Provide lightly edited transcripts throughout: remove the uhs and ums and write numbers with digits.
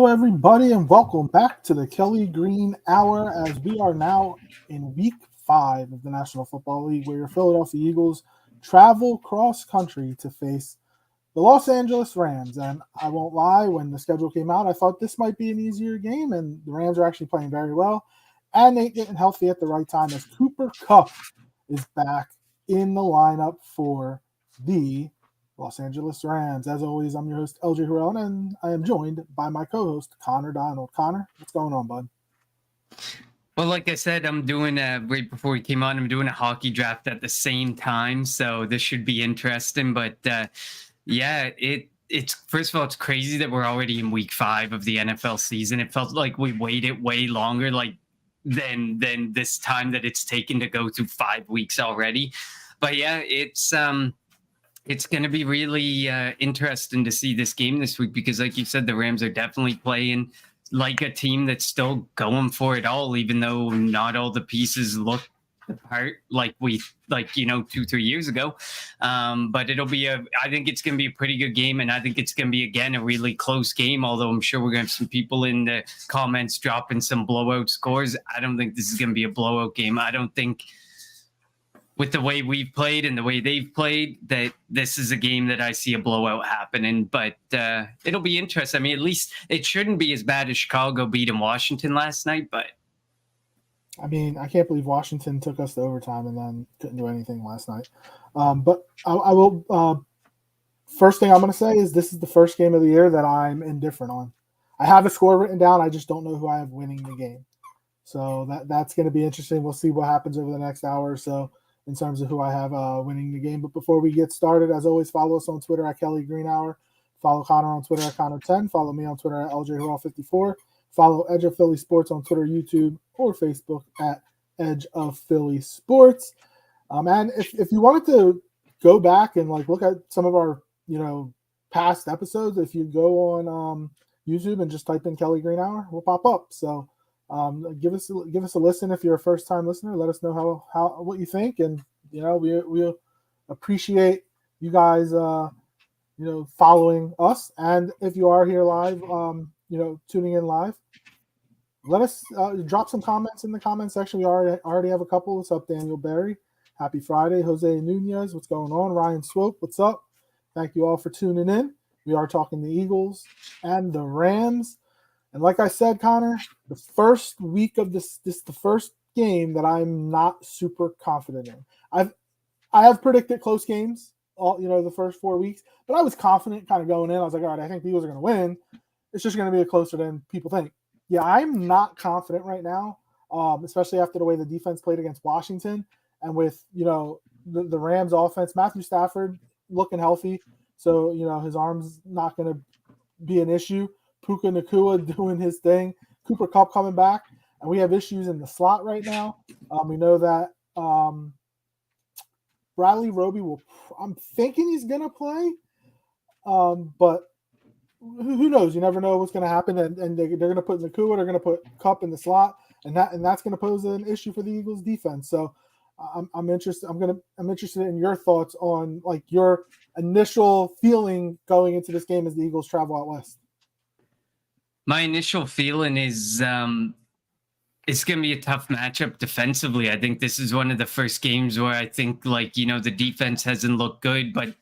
everybody, and welcome back to the Kelly Green Hour as we are now in week 5 of the National Football League, where your Philadelphia Eagles travel cross country to face the Los Angeles Rams. And I won't lie, when the schedule came out, I thought this might be an easier game, and the Rams are actually playing very well. And they're getting healthy at the right time as Cooper Kupp is back in the lineup for the Los Angeles Rams. As always, I'm your host, LJ Harrell, and I am joined by my co-host, Connor Donald. Connor, what's going on, bud? Well, like I said, I'm doing right before we came on, I'm doing a hockey draft at the same time, so this should be interesting. But it's first of all, it's crazy that we're already in week 5 of the NFL season. It felt like we waited way longer, than this time that it's taken to go through 5 weeks already. But yeah, it's going to be really interesting to see this game this week because, like you said, the Rams are definitely playing like a team that's still going for it all, even though not all the pieces look the part like 2-3 years ago. But I think it's going to be a pretty good game. And I think it's going to be, again, a really close game, although I'm sure we're going to have some people in the comments dropping some blowout scores. I don't think this is going to be a blowout game. I don't think, with the way we've played and the way they've played, that this is a game that I see a blowout happening. But it'll be interesting. I mean, at least it shouldn't be as bad as Chicago beating Washington last night. But I mean, I can't believe Washington took us to overtime and then couldn't do anything last night. But I will. First thing I'm going to say is this is the first game of the year that I'm indifferent on. I have a score written down. I just don't know who I have winning the game. So that's going to be interesting. We'll see what happens over the next hour or so in terms of who I have winning the game. But before we get started, as always, follow us on Twitter at Kelly Green Hour. Follow Connor on Twitter at Connor10. Follow me on Twitter at LJHarrell54. Follow Edge of Philly Sports on Twitter, YouTube, or Facebook at Edge of Philly Sports. And if you wanted to go back and look at some of our past episodes, if you go on YouTube and just type in Kelly Green Hour, we'll pop up. So give us a listen if you're a first time listener. Let us know how what you think, and we appreciate you guys following us. And if you are here live, tuning in live, let us drop some comments in the comment section. We already have a couple. What's up, Daniel Berry? Happy Friday. Jose Nunez, what's going on? Ryan Swope, what's up? Thank you all for tuning in. We are talking the Eagles and the Rams. And like I said, Connor, the first week of this is the first game that I'm not super confident in. I have predicted close games all the first 4 weeks, but I was confident kind of going in. I was like, all right, I think the Eagles are going to win. It's just going to be closer than people think. Yeah, I'm not confident right now, especially after the way the defense played against Washington and with the Rams offense. Matthew Stafford looking healthy, so his arm's not going to be an issue. Puka Nacua doing his thing, Cooper Kupp coming back, and we have issues in the slot right now. We know that Bradley Roby I'm thinking he's going to play, but who knows? You never know what's going to happen, and they're going to put Nacua, they're going to put Kupp in the slot, and that's going to pose an issue for the Eagles defense. So I'm interested. I'm interested in your thoughts on your initial feeling going into this game as the Eagles travel out west. My initial feeling is it's going to be a tough matchup defensively. I think this is one of the first games where I think the defense hasn't looked good, but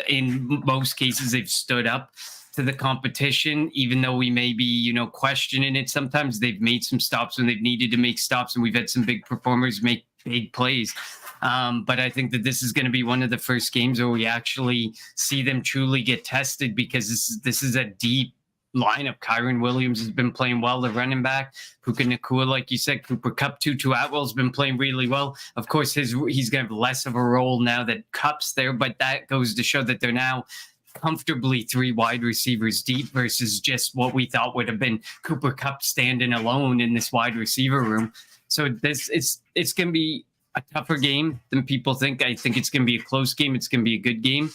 in most cases they've stood up to the competition, even though we may be, questioning it. Sometimes they've made some stops when they've needed to make stops, and we've had some big performers make big plays. But I think that this is going to be one of the first games where we actually see them truly get tested, because this is a deep lineup. Kyren Williams has been playing well, the running back. Puka Nacua, like you said, Cooper Kupp, Tutu Atwell's been playing really well. Of course, he's going to have less of a role now that Kupp's there, but that goes to show that they're now comfortably 3 wide receivers deep versus just what we thought would have been Cooper Kupp standing alone in this wide receiver room. So it's going to be a tougher game than people think. I think it's going to be a close game. It's going to be a good game.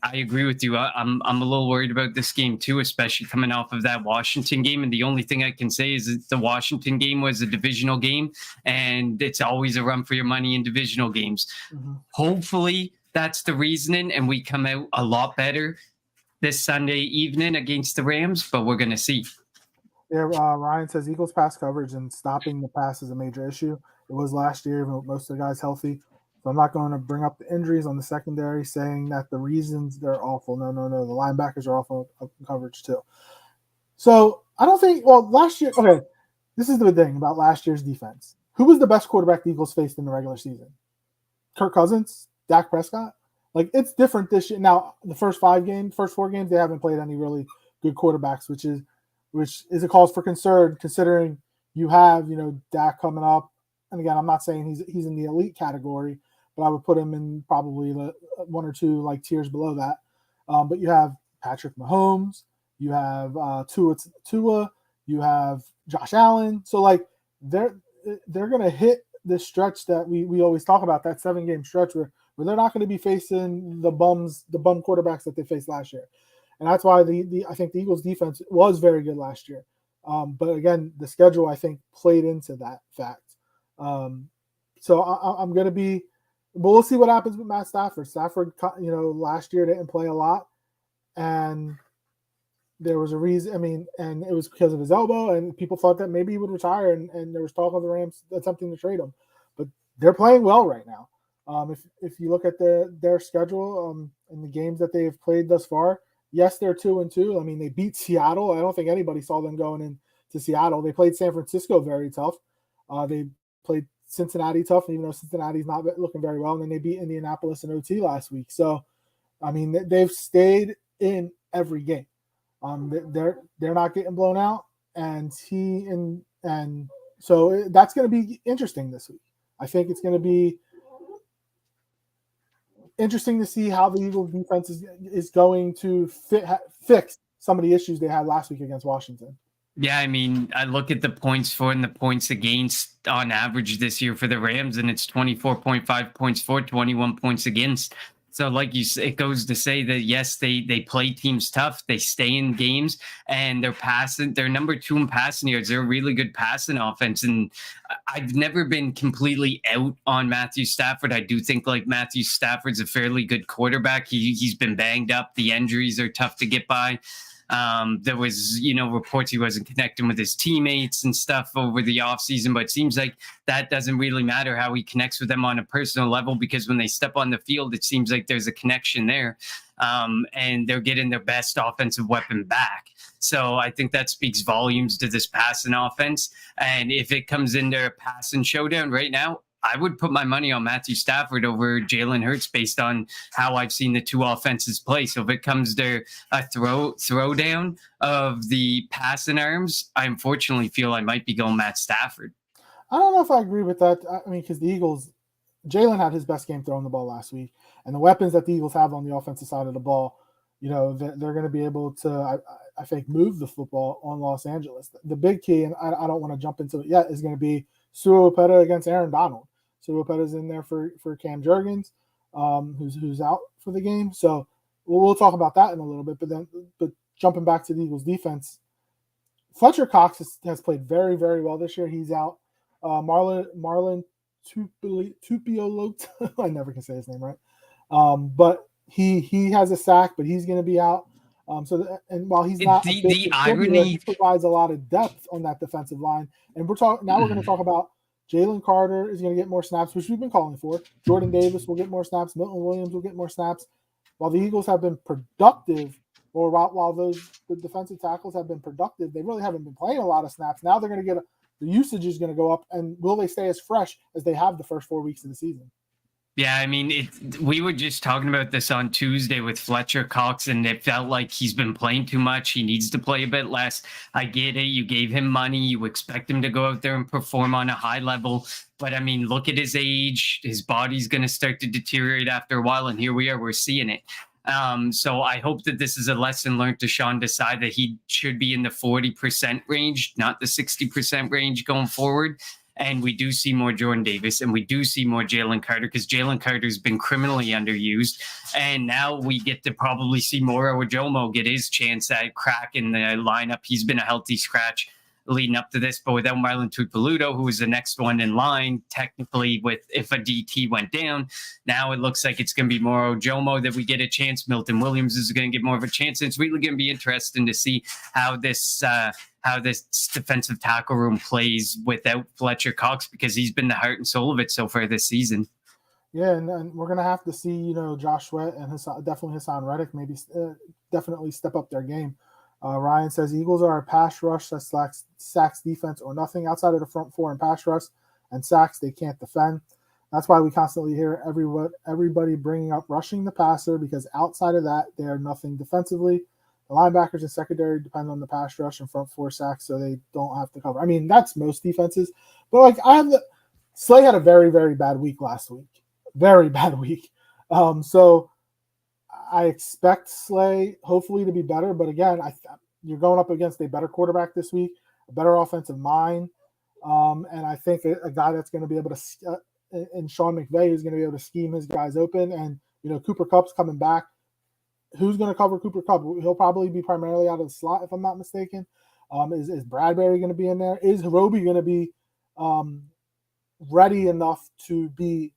I agree with you. I'm a little worried about this game too, especially coming off of that Washington game. And the only thing I can say is that the Washington game was a divisional game, and it's always a run for your money in divisional games. Mm-hmm. Hopefully that's the reasoning, and we come out a lot better this Sunday evening against the Rams, but we're going to see. Yeah, Ryan says Eagles pass coverage and stopping the pass is a major issue. It was last year, even with most of the guys healthy. So I'm not going to bring up the injuries on the secondary, saying that the reasons they're awful. No. The linebackers are awful coverage too. So I don't think. Well, last year. Okay, this is the thing about last year's defense. Who was the best quarterback the Eagles faced in the regular season? Kirk Cousins, Dak Prescott. Like, it's different this year. Now, the first 4 games, they haven't played any really good quarterbacks, which is a cause for concern, considering you have, Dak coming up. And again, I'm not saying he's in the elite category, but I would put him in probably the 1 or 2 like tiers below that. But you have Patrick Mahomes, you have Tua, you have Josh Allen. So like they're gonna hit this stretch that we always talk about, that 7-game stretch where they're not going to be facing the bum quarterbacks that they faced last year. And that's why I think the Eagles defense was very good last year. But again, the schedule, I think, played into that fact. So I'm going to be, but we'll see what happens with Matt Stafford. Stafford, last year didn't play a lot, and there was a reason. And it was because of his elbow, and people thought that maybe he would retire, and there was talk of the Rams attempting to trade him. But they're playing well right now. If you look at their schedule and the games that they've played thus far, yes, they're 2-2. I mean, they beat Seattle. I don't think anybody saw them going into Seattle. They played San Francisco very tough. They played Cincinnati tough, even though Cincinnati's not looking very well. And then they beat Indianapolis in OT last week. So, I mean, they've stayed in every game. They're not getting blown out, and so that's going to be interesting this week. I think it's going to be interesting to see how the Eagles defense is going to fix some of the issues they had last week against Washington. Yeah, I mean, I look at the points for and the points against on average this year for the Rams, and it's 24.5 points for, 21 points against. So like you say, it goes to say that, yes, they play teams tough. They stay in games, and they're number 2 in passing yards. They're a really good passing offense. And I've never been completely out on Matthew Stafford. I do think like Matthew Stafford's a fairly good quarterback. He's been banged up. The injuries are tough to get by. There was, reports he wasn't connecting with his teammates and stuff over the offseason, but it seems like that doesn't really matter how he connects with them on a personal level, because when they step on the field, it seems like there's a connection there. And they're getting their best offensive weapon back. So I think that speaks volumes to this passing offense. And if it comes into a passing showdown right now, I would put my money on Matthew Stafford over Jalen Hurts based on how I've seen the two offenses play. So if it comes to a throwdown of the passing arms, I unfortunately feel I might be going Matt Stafford. I don't know if I agree with that. I mean, because the Eagles, Jalen had his best game throwing the ball last week, and the weapons that the Eagles have on the offensive side of the ball, they're going to be able to, I think, move the football on Los Angeles. The big key, and I don't want to jump into it yet, is going to be Sua Opeta against Aaron Donald. Sua Opeta's in there for Cam Jurgens, who's out for the game. So we'll talk about that in a little bit. But jumping back to the Eagles defense, Fletcher Cox has played very, very well this year. He's out. Marlon Tupiolo, I never can say his name right. But he has a sack, but he's going to be out. And while he's not, the irony, he provides a lot of depth on that defensive line. And we're going to talk about Jalen Carter is going to get more snaps, which we've been calling for. Jordan Davis will get more snaps. Milton Williams will get more snaps. While the Eagles have been productive, or while the defensive tackles have been productive, they really haven't been playing a lot of snaps. Now they're going to the usage is going to go up, and will they stay as fresh as they have the first 4 weeks of the season? Yeah, I mean, we were just talking about this on Tuesday with Fletcher Cox, and it felt like he's been playing too much. He needs to play a bit less. I get it. You gave him money. You expect him to go out there and perform on a high level. But, I mean, look at his age. His body's going to start to deteriorate after a while, and here we are. We're seeing it. So I hope that this is a lesson learned to Sean Desai, that he should be in the 40% range, not the 60% range going forward. And we do see more Jordan Davis, and we do see more Jalen Carter, because Jalen Carter's been criminally underused. And now we get to probably see more Ojomo get his chance at crack in the lineup. He's been a healthy scratch leading up to this. But without Marlon Tuipulotu, who was the next one in line, technically, with if a DT went down, now it looks like it's going to be more Ojomo that we get a chance. Milton Williams is going to get more of a chance. And it's really going to be interesting to see how this defensive tackle room plays without Fletcher Cox, because he's been the heart and soul of it so far this season. Yeah, and we're going to have to see, Josh Sweat and definitely Hassan Reddick maybe definitely step up their game. Ryan says Eagles are a pass rush that sacks defense or nothing. Outside of the front four and pass rush and sacks, they can't defend. That's why we constantly hear everybody bringing up rushing the passer, because outside of that, they are nothing defensively. The linebackers and secondary depend on the pass rush and front four sacks, so they don't have to cover. I mean, that's most defenses. But Slay had a very, very bad week last week. Very bad week. So I expect Slay hopefully to be better. But again, you're going up against a better quarterback this week, a better offensive mind. And I think a guy that's going to be able to and Sean McVay is going to be able to scheme his guys open. And, Cooper Kupp's coming back. Who's going to cover Cooper Kupp? He'll probably be primarily out of the slot, if I'm not mistaken. Is Bradbury going to be in there? Is Roby going to be ready enough to be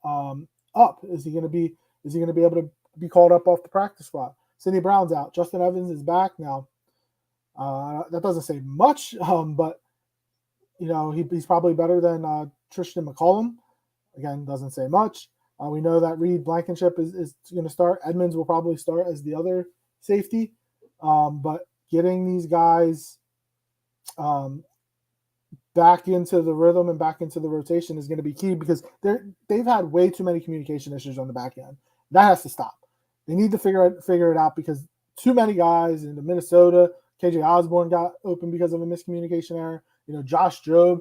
up? Is he going to be able to be called up off the practice squad? Sidney Brown's out. Justin Evans is back now. That doesn't say much, but he's probably better than Tristan McCollum. Again, doesn't say much. We know that Reed Blankenship is going to start. Edmonds will probably start as the other safety. But getting these guys back into the rhythm and back into the rotation is going to be key, because they've had way too many communication issues on the back end. That has to stop. They need to figure it out, because too many guys in Minnesota. KJ Osborne got open because of a miscommunication error. Josh Jobe,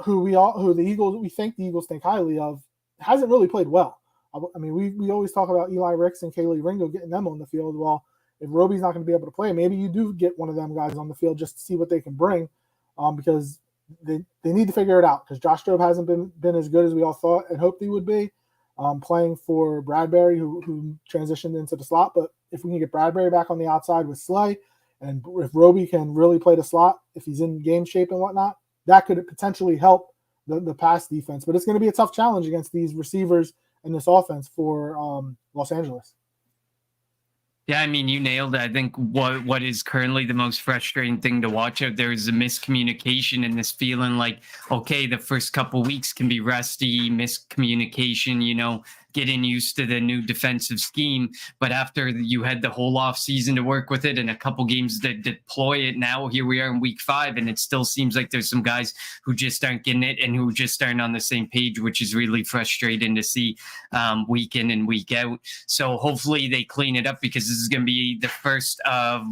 who we think the Eagles think highly of, hasn't really played well. I mean, we always talk about Eli Ricks and Kaylee Ringo getting them on the field. Well, if Roby's not going to be able to play, maybe you do get one of them guys on the field just to see what they can bring, because they need to figure it out, because Josh Jobe hasn't been as good as we all thought and hoped he would be, playing for Bradbury, who transitioned into the slot. But if we can get Bradbury back on the outside with Slay, and if Roby can really play the slot, if he's in game shape and whatnot, that could potentially help the pass defense. But it's going to be a tough challenge against these receivers in this offense for Los Angeles. Yeah, I mean, you nailed it. I think what is currently the most frustrating thing to watch out there is the miscommunication and this feeling like, okay, the first couple weeks can be rusty, miscommunication, getting used to the new defensive scheme. But after you had the whole off season to work with it and a couple games that deploy it, now here we are in week 5, and it still seems like there's some guys who just aren't getting it and who just aren't on the same page, which is really frustrating to see week in and week out. So hopefully they clean it up, because this is going to be the first of,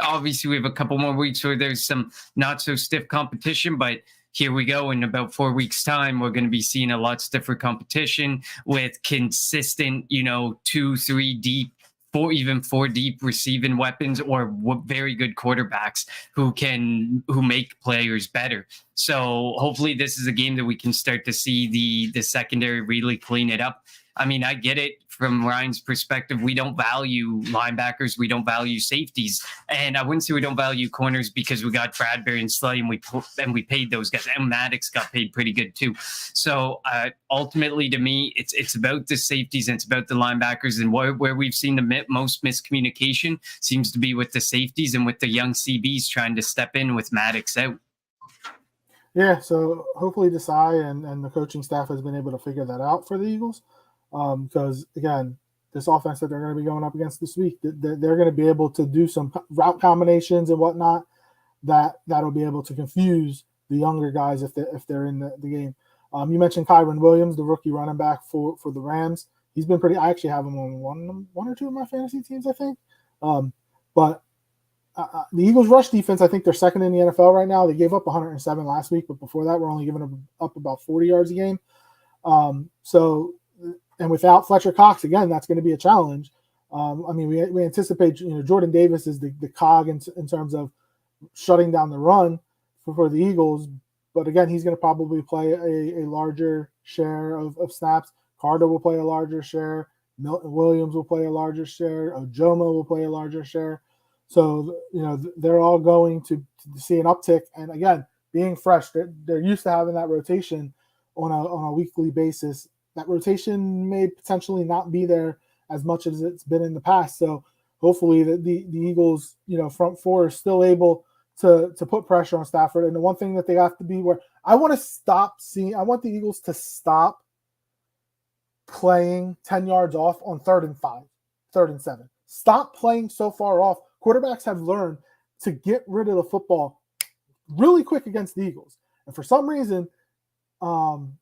obviously we have a couple more weeks where there's some not so stiff competition, but here we go. In about 4 weeks' time, we're going to be seeing a lot stiffer competition with consistent, 2, 3 deep, 4 deep receiving weapons, or very good quarterbacks who make players better. So hopefully this is a game that we can start to see the secondary really clean it up. I mean, I get it from Ryan's perspective. We don't value linebackers. We don't value safeties. And I wouldn't say we don't value corners, because we got Bradbury and Slay, and we paid those guys. And Maddox got paid pretty good too. So ultimately, to me, it's about the safeties and it's about the linebackers. And where we've seen the most miscommunication seems to be with the safeties and with the young CBs trying to step in with Maddox out. Yeah, so hopefully Desai and the coaching staff has been able to figure that out for the Eagles. Because, again, this offense that they're going to be going up against this week, they're going to be able to do some route combinations and whatnot that'll be able to confuse the younger guys if they're in the game. You mentioned Kyron Williams, the rookie running back for the Rams. He's been pretty – I actually have him on one or two of my fantasy teams, I think. But the Eagles' rush defense, I think they're second in the NFL right now. They gave up 107 last week, but before that, we're only giving up about 40 yards a game. And without Fletcher Cox, again, that's going to be a challenge. I mean, we anticipate, Jordan Davis is the cog in terms of shutting down the run for the Eagles. But again, he's going to probably play a larger share of snaps. Carter will play a larger share. Milton Williams will play a larger share. Ojomo will play a larger share. So, they're all going to to see an uptick. And again, being fresh, they're used to having that rotation on a weekly basis. That rotation may potentially not be there as much as it's been in the past. So hopefully the Eagles, front four is still able to put pressure on Stafford. And the one thing that they have to be where I want the Eagles to stop playing 10 yards off on 3rd and 5, 3rd and 7. Stop playing so far off. Quarterbacks have learned to get rid of the football really quick against the Eagles. And for some reason, Desai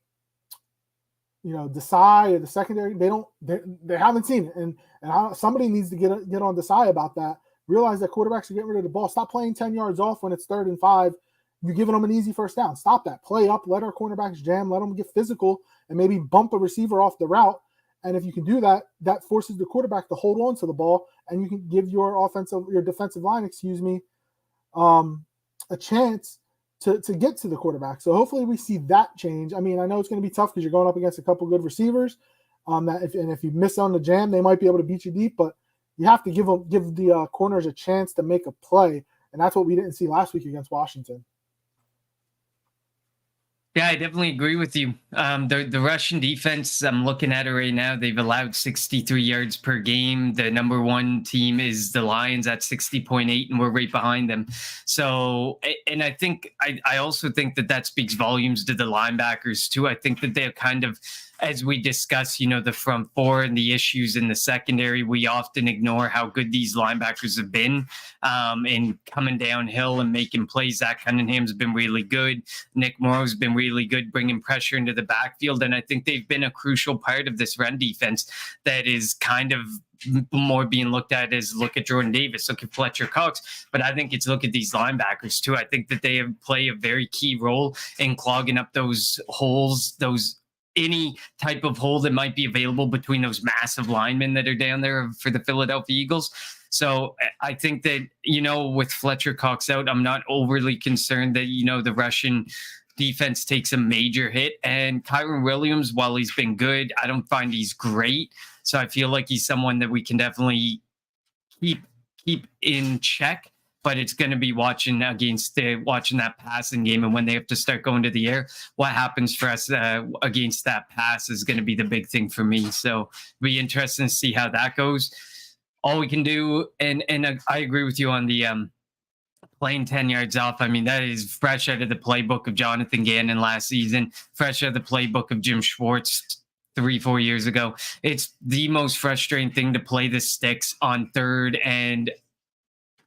or the secondary, they haven't seen it. And somebody needs to get on Desai about that. Realize that quarterbacks are getting rid of the ball. Stop playing 10 yards off when it's 3rd and 5. You're giving them an easy first down. Stop that. Play up. Let our cornerbacks jam. Let them get physical and maybe bump a receiver off the route. And if you can do that, that forces the quarterback to hold on to the ball, and you can give your defensive line, a chance to get to the quarterback. So hopefully we see that change. I mean, I know it's going to be tough because you're going up against a couple good receivers. If you miss on the jam, they might be able to beat you deep, but you have to give the corners a chance to make a play, and that's what we didn't see last week against Washington. Yeah, I definitely agree with you. The Russian defense, I'm looking at it right now. They've allowed 63 yards per game. The number one team is the Lions at 60.8, and we're right behind them. So, and I also think that speaks volumes to the linebackers too. I think that they're kind of, as we discuss, the front four and the issues in the secondary, we often ignore how good these linebackers have been in coming downhill and making plays. Zach Cunningham's been really good. Nick Morrow's been really good bringing pressure into the backfield. And I think they've been a crucial part of this run defense that is kind of more being looked at as look at Jordan Davis, look at Fletcher Cox, but I think it's look at these linebackers too. I think that they play a very key role in clogging up those holes, any type of hole that might be available between those massive linemen that are down there for the Philadelphia Eagles. So I think that, with Fletcher Cox out, I'm not overly concerned that, the Russian defense takes a major hit. And Kyren Williams, while he's been good, I don't find he's great. So I feel like he's someone that we can definitely keep in check. But it's going to be watching that passing game, and when they have to start going to the air, what happens for us against that pass is going to be the big thing for me. So it'll be interesting to see how that goes. All we can do, and I agree with you on the playing 10 yards off. I mean, that is fresh out of the playbook of Jonathan Gannon last season, fresh out of the playbook of Jim Schwartz 3-4 years ago. It's the most frustrating thing to play the sticks on 3rd and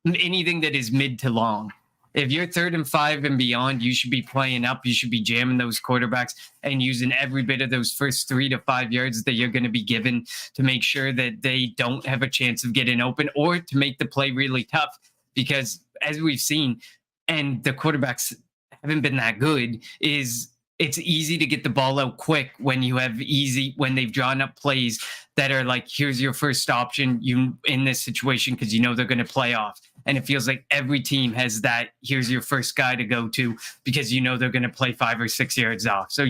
anything that is mid to long. If you're 3rd and 5 and beyond, you should be playing up. You should be jamming those quarterbacks and using every bit of those first 3 to 5 yards that you're going to be given to make sure that they don't have a chance of getting open or to make the play really tough. Because as we've seen, and the quarterbacks haven't been that good, it's easy to get the ball out quick when they've drawn up plays that are like, here's your first option in this situation, because they're going to play off. And it feels like every team has that, here's your first guy to go to, because they're going to play 5 or 6 yards off. So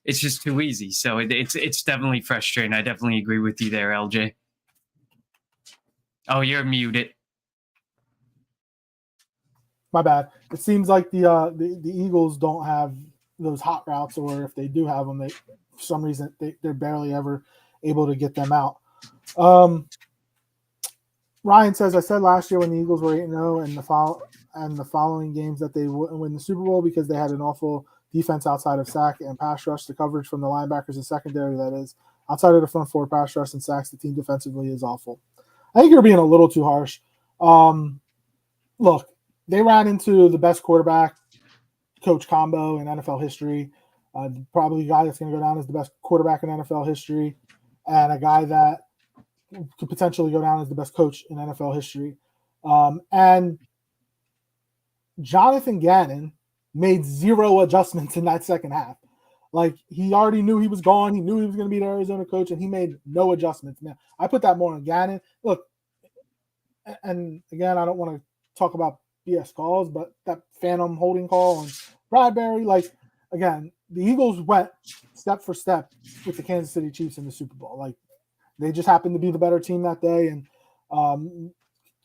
it's just too easy. So it's definitely frustrating. I definitely agree with you there, LJ. Oh, you're muted. My bad. It seems like the Eagles don't have those hot routes, or if they do have them, for some reason they're barely ever able to get them out. Ryan says, I said last year when the Eagles were 8-0 and the following games that they wouldn't win the Super Bowl because they had an awful defense outside of sack and pass rush. The coverage from the linebackers and secondary, that is, outside of the front four pass rush and sacks, the team defensively is awful. I think you're being a little too harsh. Look, they ran into the best quarterback coach combo in NFL history. Probably a guy that's going to go down as the best quarterback in NFL history, and a guy that could potentially go down as the best coach in NFL history. And Jonathan Gannon made 0 adjustments in that second half. Like, he already knew he was gone. He knew he was going to be the Arizona coach, and he made no adjustments. Now, I put that more on Gannon. Look, and again, I don't want to talk about BS calls, but that phantom holding call on Bradbury, like, again, the Eagles went step for step with the Kansas City Chiefs in the Super Bowl. Like, they just happened to be the better team that day, and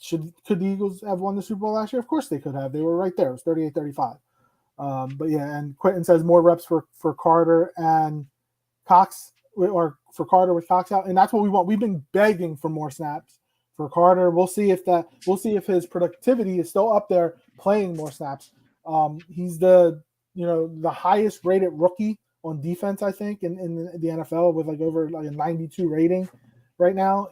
Could the Eagles have won the Super Bowl last year? Of course they could have. They were right there. It was 38-35. But yeah, and Quentin says more reps for Carter and Cox, or for Carter with Cox out, and that's what we want. We've been begging for more snaps for Carter. We'll see if his productivity is still up there playing more snaps. He's the highest rated rookie on defense, I think, in the NFL, with like over like a 92 rating right now.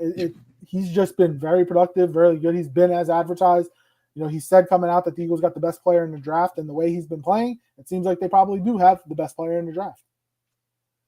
He's just been very productive, very good. He's been as advertised. He said coming out that the Eagles got the best player in the draft, and the way he's been playing, it seems like they probably do have the best player in the draft.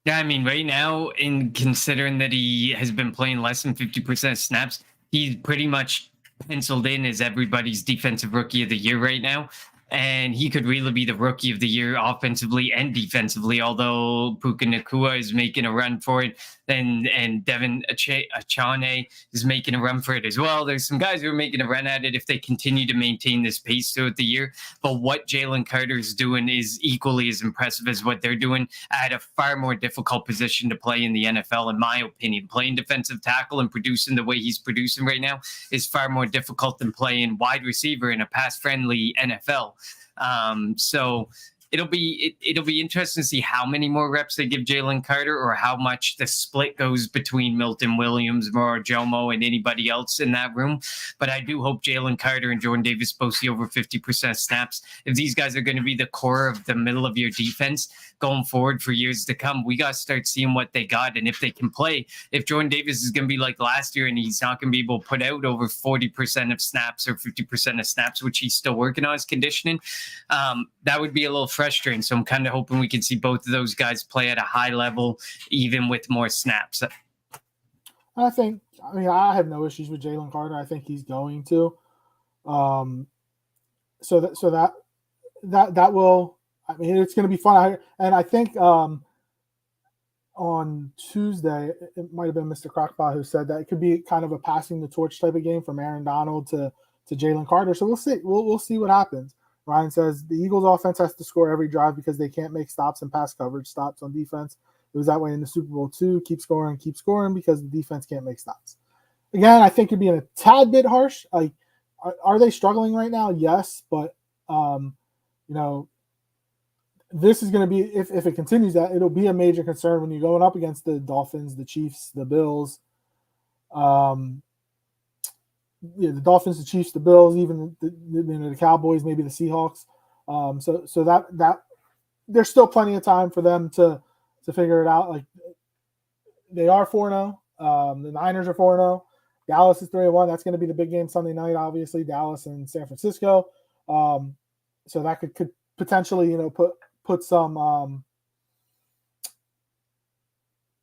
Yeah, I mean, right now, in considering that he has been playing less than 50% of snaps, he's pretty much penciled in as everybody's defensive rookie of the year right now. And he could really be the rookie of the year offensively and defensively, although Puka Nacua is making a run for it, and Devin Achane is making a run for it as well. There's some guys who are making a run at it if they continue to maintain this pace throughout the year. But what Jalen Carter is doing is equally as impressive as what they're doing at a far more difficult position to play in the NFL, in my opinion. Playing defensive tackle and producing the way he's producing right now is far more difficult than playing wide receiver in a pass-friendly NFL. So it'll be interesting to see how many more reps they give Jalen Carter, or how much the split goes between Milton Williams, Moro Jomo, and anybody else in that room. But I do hope Jalen Carter and Jordan Davis both see over 50% snaps. If these guys are going to be the core of the middle of your defense going forward for years to come, we got to start seeing what they got. And if they can play, if Jordan Davis is going to be like last year and he's not going to be able to put out over 40% of snaps or 50% of snaps, which he's still working on his conditioning, that would be a little frustrating. So I'm kind of hoping we can see both of those guys play at a high level, even with more snaps. I have no issues with Jalen Carter. I think he's going to. So that will. I mean, it's going to be fun. And I think on Tuesday, it might have been Mr. Crockpot who said that it could be kind of a passing the torch type of game from Aaron Donald to Jalen Carter. So we'll see. We'll see what happens. Ryan says the Eagles offense has to score every drive because they can't make stops and pass coverage stops on defense. It was that way in the Super Bowl too. Keep scoring because the defense can't make stops. Again, I think you're being a tad bit harsh. Like, are they struggling right now? Yes, but this is going to be, if it continues that, it'll be a major concern when you're going up against the Dolphins, the Chiefs, the Bills. The Dolphins, the Chiefs, the Bills, even the Cowboys, maybe the Seahawks. So that there's still plenty of time for them to figure it out. Like, they are 4-0. The Niners are 4-0. Dallas is 3-1. That's going to be the big game Sunday night, obviously, Dallas and San Francisco. So that could potentially, put some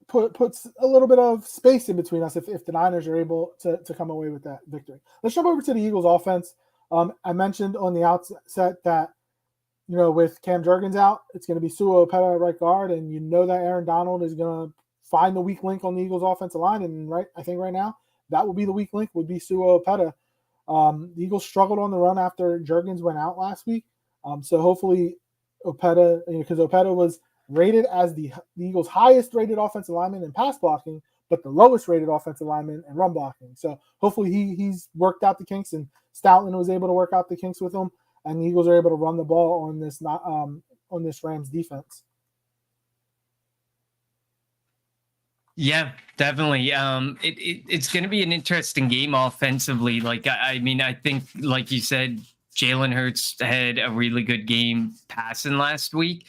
puts a little bit of space in between us if the Niners are able to come away with that victory. Let's jump over to the Eagles offense. I mentioned on the outset that, with Cam Jurgens out, it's going to be Sua Opeta at right guard, and that Aaron Donald is going to find the weak link on the Eagles offensive line. And I think right now that will be the weak link, would be Sua Opeta. The Eagles struggled on the run after Jurgens went out last week. So hopefully Opeta, because Opeta was rated as the Eagles' highest rated offensive lineman in pass blocking, but the lowest rated offensive lineman in run blocking. So hopefully he's worked out the kinks, and Stoutland was able to work out the kinks with him, and the Eagles are able to run the ball on this Rams defense. Yeah, definitely. It's going to be an interesting game offensively. Like, I think, like you said, Jalen Hurts had a really good game passing last week.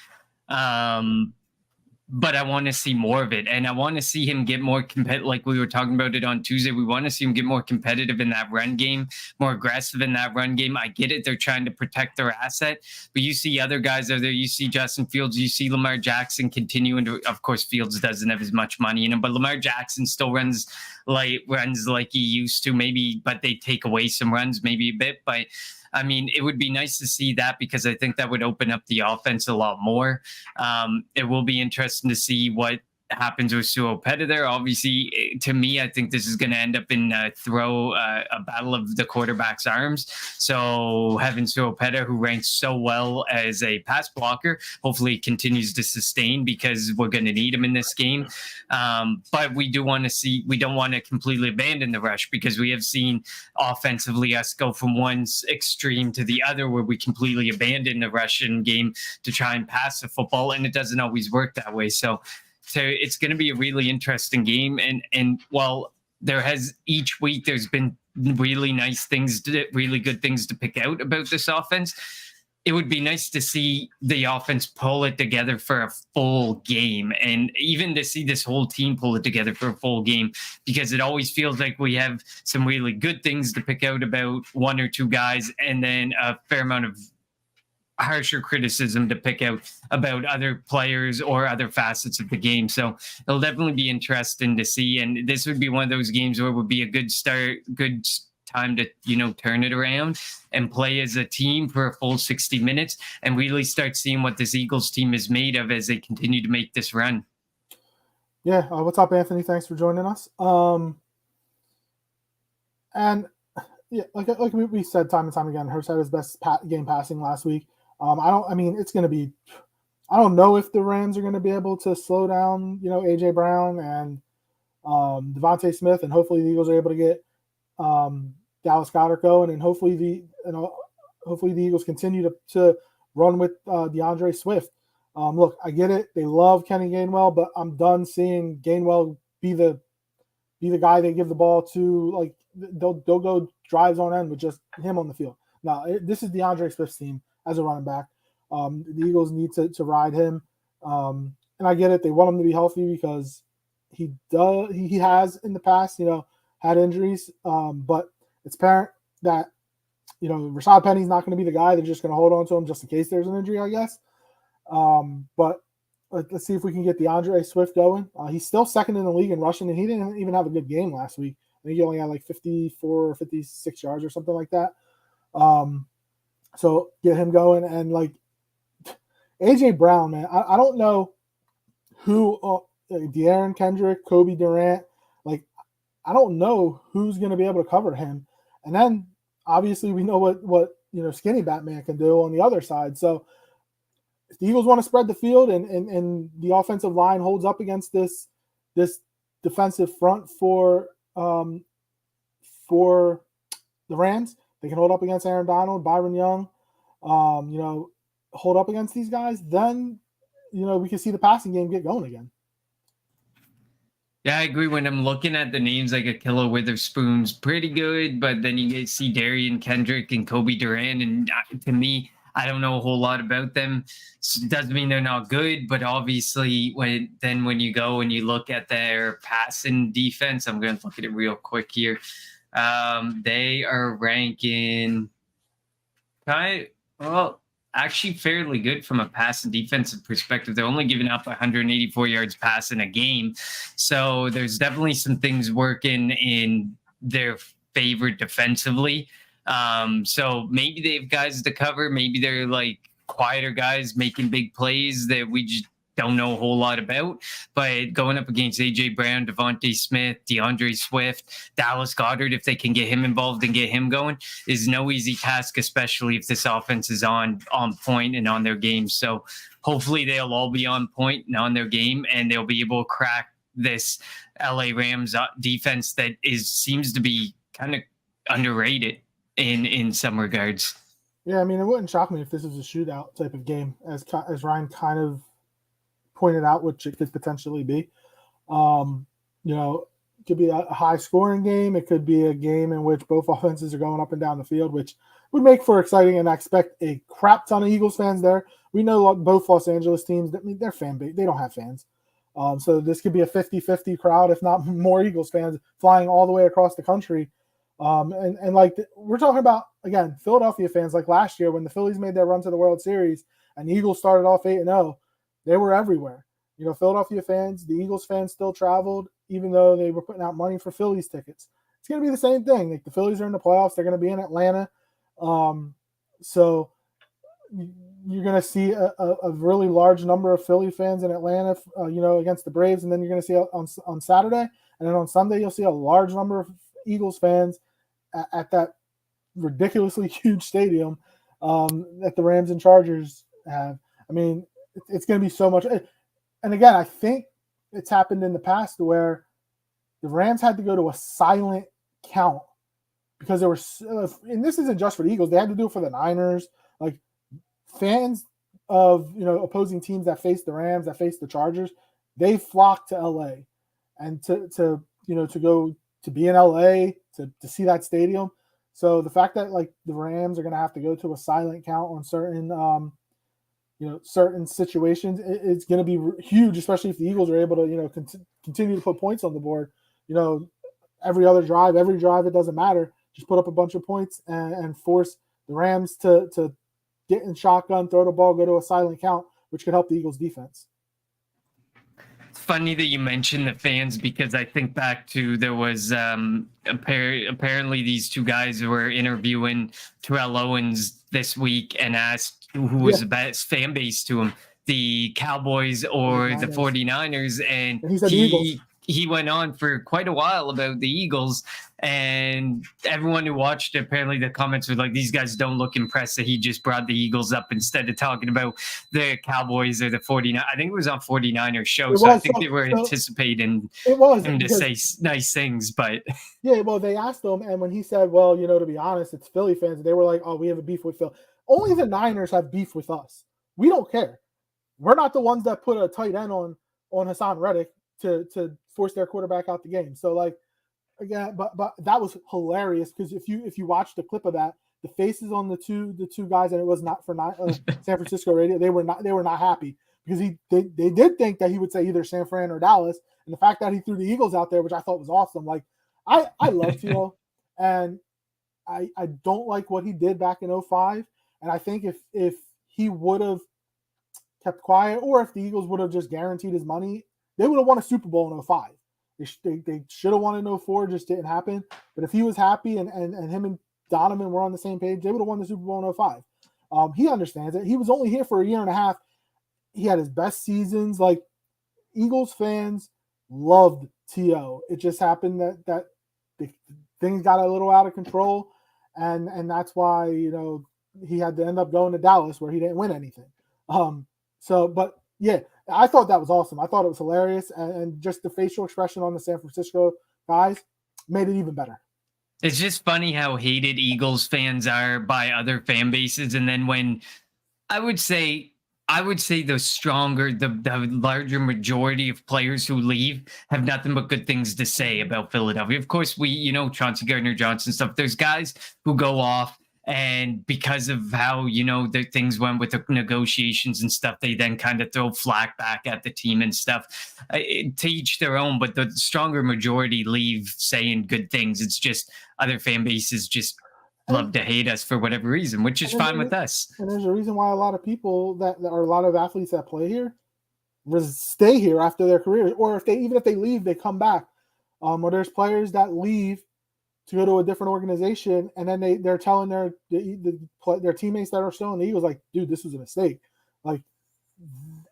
But I want to see more of it, and I want to see him get more competitive. Like we were talking about it on Tuesday, we want to see him get more competitive in that run game, more aggressive in that run game. I get it. They're trying to protect their asset, but you see other guys out there. You see Justin Fields, you see Lamar Jackson continuing to, of course, Fields doesn't have as much money in him, but Lamar Jackson still runs like he used to, maybe, but they take away some runs, maybe a bit, but I mean, it would be nice to see that, because I think that would open up the offense a lot more. It will be interesting to see what happens with Suopeta there. Obviously, to me, I think this is going to end up in a battle of the quarterback's arms. So having Suopeta, who ranks so well as a pass blocker, hopefully continues to sustain because we're going to need him in this game. But we don't want to completely abandon the rush because we have seen offensively us go from one extreme to the other where we completely abandon the Russian game to try and pass the football, and it doesn't always work that way. So it's going to be a really interesting game. And while each week there's been really really good things to pick out about this offense, it would be nice to see the offense pull it together for a full game, and even to see this whole team pull it together for a full game, because it always feels like we have some really good things to pick out about one or two guys, and then a fair amount of harsher criticism to pick out about other players or other facets of the game. So it'll definitely be interesting to see. And this would be one of those games where it would be a good time to, turn it around and play as a team for a full 60 minutes and really start seeing what this Eagles team is made of as they continue to make this run. Yeah. What's up, Anthony? Thanks for joining us. And yeah, like we said time and time again, Hurts had his best game passing last week. It's going to be, I don't know if the Rams are going to be able to slow down, AJ Brown and Devontae Smith, and hopefully the Eagles are able to get Dallas Goedert going, and hopefully the Eagles continue to run with DeAndre Swift. Look, I get it. They love Kenny Gainwell, but I'm done seeing Gainwell be the guy they give the ball to. Like they'll go drives on end with just him on the field. Now, this is DeAndre Swift's team as a running back. The Eagles need to ride him. And I get it. They want him to be healthy because he has in the past, had injuries. But it's apparent that, Rashad Penny's not going to be the guy. They're just going to hold on to him just in case there's an injury, I guess. But let's see if we can get DeAndre Swift going. He's still second in the league in rushing, and he didn't even have a good game last week. I think he only had like 54 or 56 yards or something like that. So get him going. And like AJ Brown, man, I don't know who, De'Aaron Kendrick, Kobe Durant, like I don't know who's going to be able to cover him. And then obviously we know what Skinny Batman can do on the other side. So if the Eagles want to spread the field and the offensive line holds up against this defensive front for the Rams, they can hold up against Aaron Donald, Byron Young, hold up against these guys, then, we can see the passing game get going again. Yeah, I agree. When I'm looking at the names, like Ahkello Witherspoon's pretty good, but then you see Darian Kendrick and Kobe Durant, and to me, I don't know a whole lot about them. So it doesn't mean they're not good, but obviously when you go and you look at their passing defense, I'm going to look at it real quick here. They are ranking actually fairly good from a pass and defensive perspective. They're only giving up 184 yards pass in a game. So there's definitely some things working in their favor defensively. So maybe they have guys to cover. Maybe they're like quieter guys making big plays that we just don't know a whole lot about. But going up against AJ Brown, Devontae Smith, DeAndre Swift, Dallas Goedert, if they can get him involved and get him going, is no easy task, especially if this offense is on point and on their game. So hopefully they'll all be on point and on their game, and they'll be able to crack this LA Rams defense that seems to be kind of underrated in some regards. Yeah, I mean, it wouldn't shock me if this was a shootout type of game, as Ryan kind of pointed out, which it could potentially be. It could be a high scoring game. It could be a game in which both offenses are going up and down the field, which would make for exciting, and I expect a crap ton of Eagles fans there. We know both Los Angeles teams, they're fan base. They don't have fans. So this could be a 50-50 crowd, if not more Eagles fans flying all the way across the country. We're talking about, again, Philadelphia fans, like last year when the Phillies made their run to the World Series and the Eagles started off 8-0. They were everywhere. Philadelphia fans, the Eagles fans still traveled, even though they were putting out money for Phillies tickets. It's going to be the same thing. Like the Phillies are in the playoffs. They're going to be in Atlanta. So you're going to see a really large number of Philly fans in Atlanta, against the Braves, and then you're going to see on Saturday, and then on Sunday you'll see a large number of Eagles fans at that ridiculously huge stadium that the Rams and Chargers have. I mean, it's going to be so much. And again, I think it's happened in the past where the Rams had to go to a silent count because there were, and this isn't just for the Eagles, they had to do it for the Niners. Like, fans of opposing teams that face the Rams, that face the Chargers, they flock to LA, and to go to be in LA to see that stadium. So the fact that like the Rams are going to have to go to a silent count on certain situations, it's going to be huge, especially if the Eagles are able to continue to put points on the board. Every drive, it doesn't matter. Just put up a bunch of points and force the Rams to get in shotgun, throw the ball, go to a silent count, which could help the Eagles defense. It's funny that you mentioned the fans, because I think back to there was apparently these two guys who were interviewing Terrell Owens this week and asked who was the best fan base to him, the Cowboys or the 49ers. And he said the Eagles. He went on for quite a while about the Eagles, and everyone who watched it, apparently the comments were like, these guys don't look impressed that he just brought the Eagles up instead of talking about the Cowboys or the 49ers. I think it was on 49ers show, so I think they were anticipating him to say nice things. But yeah, well, they asked him, and when he said, well, to be honest, it's Philly fans, they were like, oh, we have a beef with Phil. Only the Niners have beef with us. We don't care. We're not the ones that put a tight end on Hassan Reddick to force their quarterback out the game. So like, again, but that was hilarious, because if you watch the clip of that, the faces on the two guys, and it was not for San Francisco radio, they were not happy, because they did think that he would say either San Fran or Dallas, and the fact that he threw the Eagles out there, which I thought was awesome. Like, I love Tio, and I don't like what he did back in 2005, and I think if he would have kept quiet, or if the Eagles would have just guaranteed his money, they would have won a Super Bowl in 2005. They should have won in 2004, just didn't happen. But if he was happy and him and Donovan were on the same page, they would have won the Super Bowl in 2005. He understands it. He was only here for a year and a half. He had his best seasons. Like, Eagles fans loved T.O. It just happened that things got a little out of control, and that's why he had to end up going to Dallas, where he didn't win anything. But yeah, I thought that was awesome. I thought it was hilarious, and just the facial expression on the San Francisco guys made it even better. It's just funny how hated Eagles fans are by other fan bases, and then when I would say the larger majority of players who leave have nothing but good things to say about Philadelphia. Of course, Chauncey Gardner-Johnson stuff. There's guys who go off, and because of how, the things went with the negotiations and stuff, they then kind of throw flack back at the team and stuff. To each their own, but the stronger majority leave saying good things. It's just other fan bases just love to hate us for whatever reason, which is fine with us. And there's a reason why a lot of people that are a lot of athletes that play here stay here after their career, or if they leave, they come back. Or there's players that leave to go to a different organization, and then they're telling their teammates that are still in the Eagles, like, dude, this was a mistake. Like,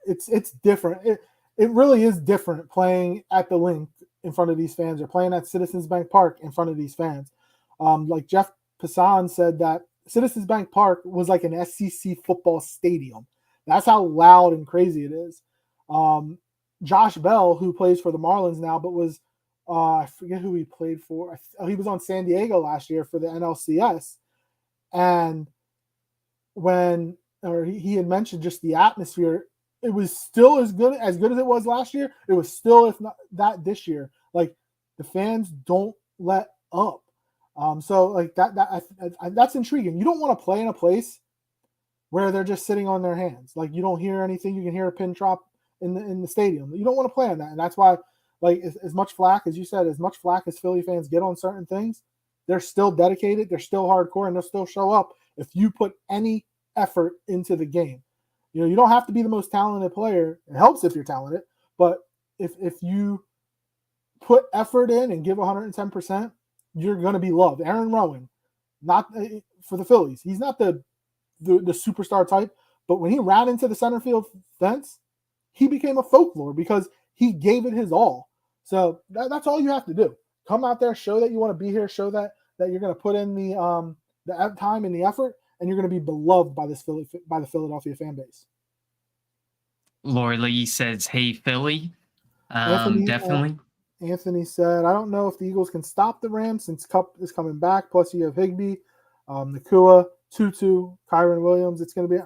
it's different. It really is different playing at the Link in front of these fans, or playing at Citizens Bank Park in front of these fans. Like Jeff Passan said, that Citizens Bank Park was like an SEC football stadium. That's how loud and crazy it is. Josh Bell, who plays for the Marlins now, but was I forget who he played for. He was on San Diego last year for the NLCS. And he had mentioned just the atmosphere, it was still as good as it was last year. It was still, if not that, this year. Like, the fans don't let up. So like that's intriguing. You don't want to play in a place where they're just sitting on their hands. Like, you don't hear anything. You can hear a pin drop in the stadium. You don't want to play on that. And that's why, like, as much flack, as you said, as much flack as Philly fans get on certain things, they're still dedicated, they're still hardcore, and they'll still show up if you put any effort into the game. You don't have to be the most talented player. It helps if you're talented, but if you put effort in and give 110%, you're going to be loved. Aaron Rowan, not for the Phillies, he's not the superstar type, But when he ran into the center field fence, he became a folklore because he gave it his all. So that's all you have to do. Come out there, show that you want to be here, show that you're going to put in the time and the effort, and you're going to be beloved by the Philadelphia fan base. Laura Lee says, "Hey Philly." Definitely. Anthony said, "I don't know if the Eagles can stop the Rams since Kupp is coming back. Plus, you have Higbee, Nakua, Tutu, Kyron Williams. It's going to be."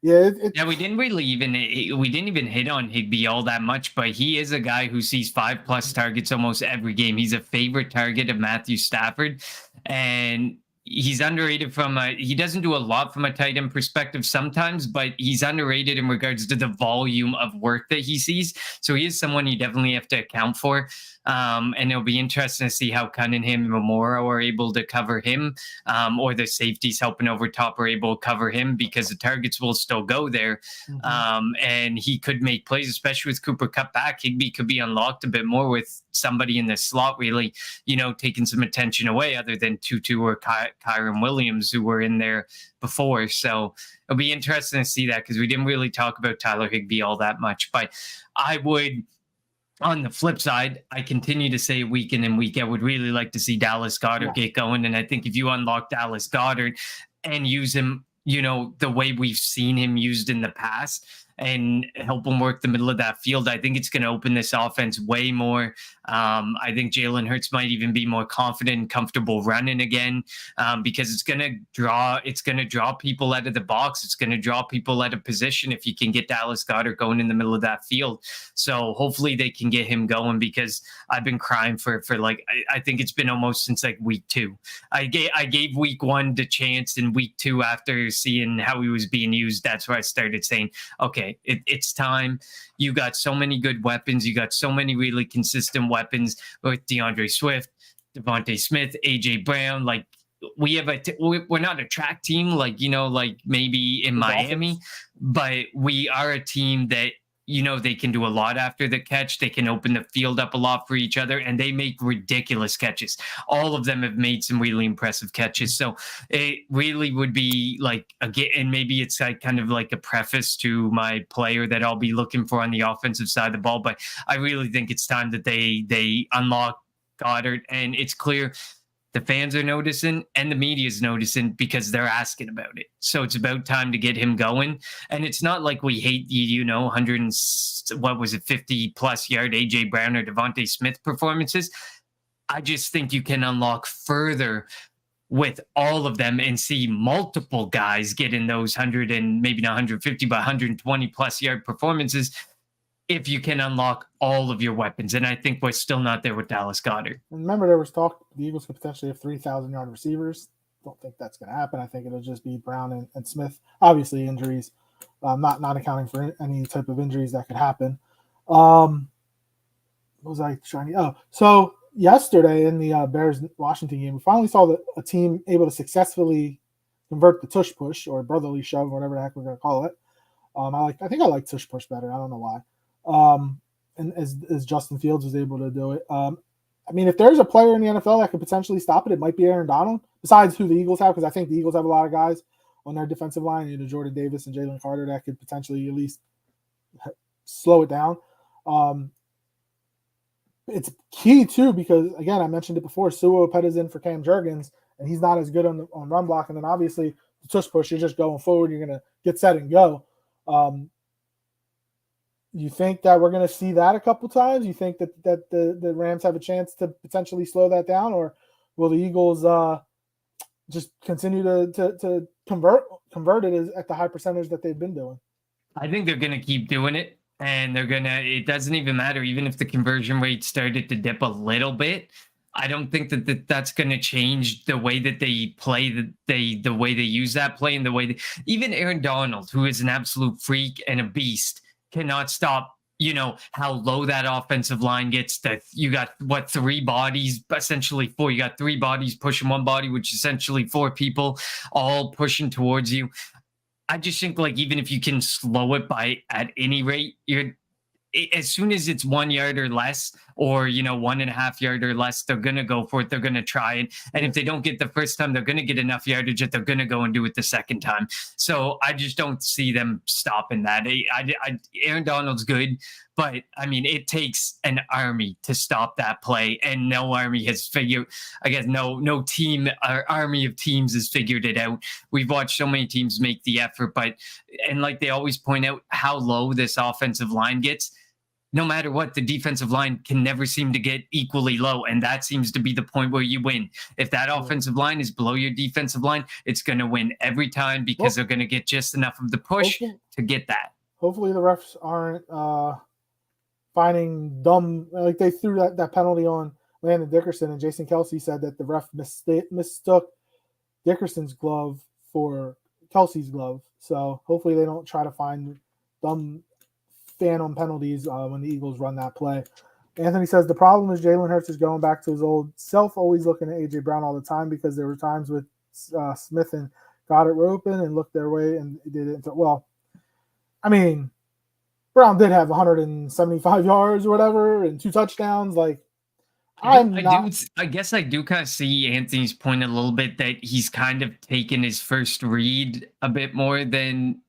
Yeah, we didn't even hit on Higbee all that much, but he is a guy who sees 5+ targets almost every game. He's a favorite target of Matthew Stafford, and he's underrated he doesn't do a lot from a tight end perspective sometimes, but he's underrated in regards to the volume of work that he sees. So he is someone you definitely have to account for. And it'll be interesting to see how Cunningham and Memorial are able to cover him, or the safeties helping over top are able to cover him, because the targets will still go there. And he could make plays, especially with Cooper Kupp back. Higbee could be unlocked a bit more with somebody in the slot really, taking some attention away, other than Tutu or Kyron Williams, who were in there before. So it'll be interesting to see that, because we didn't really talk about Tyler Higbee all that much. But I would, on the flip side, I continue to say week in and week out, would really like to see Dallas Goedert get going. And I think if you unlock Dallas Goedert and use him, the way we've seen him used in the past, and help him work the middle of that field, I think it's going to open this offense way more. I think Jalen Hurts might even be more confident and comfortable running again, because it's going to draw people out of the box. It's going to draw people out of position if you can get Dallas Goedert going in the middle of that field. So hopefully they can get him going, because I've been crying for like, I think it's been almost since like week 2. I gave week 1 the chance, and week 2, after seeing how he was being used, that's where I started saying, okay, it's time. You got so many good weapons. You got so many really consistent weapons with DeAndre Swift, Devontae Smith, AJ Brown. Like, we have we're not a track team, like maybe in Miami, but we are a team that, they can do a lot after the catch. They can open the field up a lot for each other, and they make ridiculous catches. All of them have made some really impressive catches. So it really would be like, and maybe it's like kind of like a preface to my player that I'll be looking for on the offensive side of the ball. But I really think it's time that they unlock Goedert, and it's clear the fans are noticing and the media is noticing, because they're asking about it. So it's about time to get him going. And it's not like we hate the, 50+ yard AJ Brown or Devontae Smith performances. I just think you can unlock further with all of them and see multiple guys get in those 100 and maybe not 150, but 120+ yard performances, if you can unlock all of your weapons. And I think we're still not there with Dallas Goedert. Remember, there was talk the Eagles could potentially have 3,000-yard receivers. Don't think that's going to happen. I think it'll just be Brown and Smith. Obviously, injuries, not accounting for any type of injuries that could happen. What was I trying to? Oh, so yesterday in the Bears-Washington game, we finally saw a team able to successfully convert the tush push, or brotherly shove, whatever the heck we're going to call it. I think I like tush push better. I don't know why. And as Justin Fields was able to do it. I mean, if there's a player in the NFL that could potentially stop it, it might be Aaron Donald, besides who the Eagles have, because I think the Eagles have a lot of guys on their defensive line, Jordan Davis and Jalen Carter, that could potentially at least slow it down. It's key, too, because, again, I mentioned it before, Sua Opeta's in for Cam Jurgens, and he's not as good on run block. And then, obviously, the tush push, you're just going forward. You're going to get set and go. You think that we're going to see that a couple times? You think that the Rams have a chance to potentially slow that down, or will the Eagles just continue to convert it at the high percentage that they've been doing? I think they're going to keep doing it, and it doesn't even matter, even if the conversion rate started to dip a little bit. I don't think that's going to change the way that they play, the way they use that play, and the way even Aaron Donald, who is an absolute freak and a beast, cannot stop, how low that offensive line gets. That you got 3 bodies, essentially 4. You got 3 bodies pushing one body, which is essentially 4 people all pushing towards you. I just think, like, even if you can slow it by at any rate, as soon as it's 1 yard or less, or 1.5 yard or less, they're gonna go for it. They're gonna try it, and if they don't get the first time, they're gonna get enough yardage that they're gonna go and do it the second time. So I just don't see them stopping that. Aaron Donald's good, but I mean, it takes an army to stop that play, and no army has figured. I guess no team or army of teams has figured it out. We've watched so many teams make the effort, but and like they always point out how low this offensive line gets. No matter what, the defensive line can never seem to get equally low, and that seems to be the point where you win. If that offensive line is below your defensive line, it's going to win every time because they're going to get just enough of the push to get that. Hopefully, the refs aren't finding dumb, like they threw that penalty on Landon Dickerson, and Jason Kelce said that the ref mistook Dickerson's glove for Kelce's glove. So hopefully they don't try to find dumb phantom penalties when the Eagles run that play. Anthony says the problem is Jalen Hurts is going back to his old self, always looking at A.J. Brown all the time, because there were times with Smith and Goddard were open and looked their way and did it. Well, I mean, Brown did have 175 yards or whatever and 2 touchdowns. Like, I guess I do kind of see Anthony's point a little bit, that he's kind of taken his first read a bit more than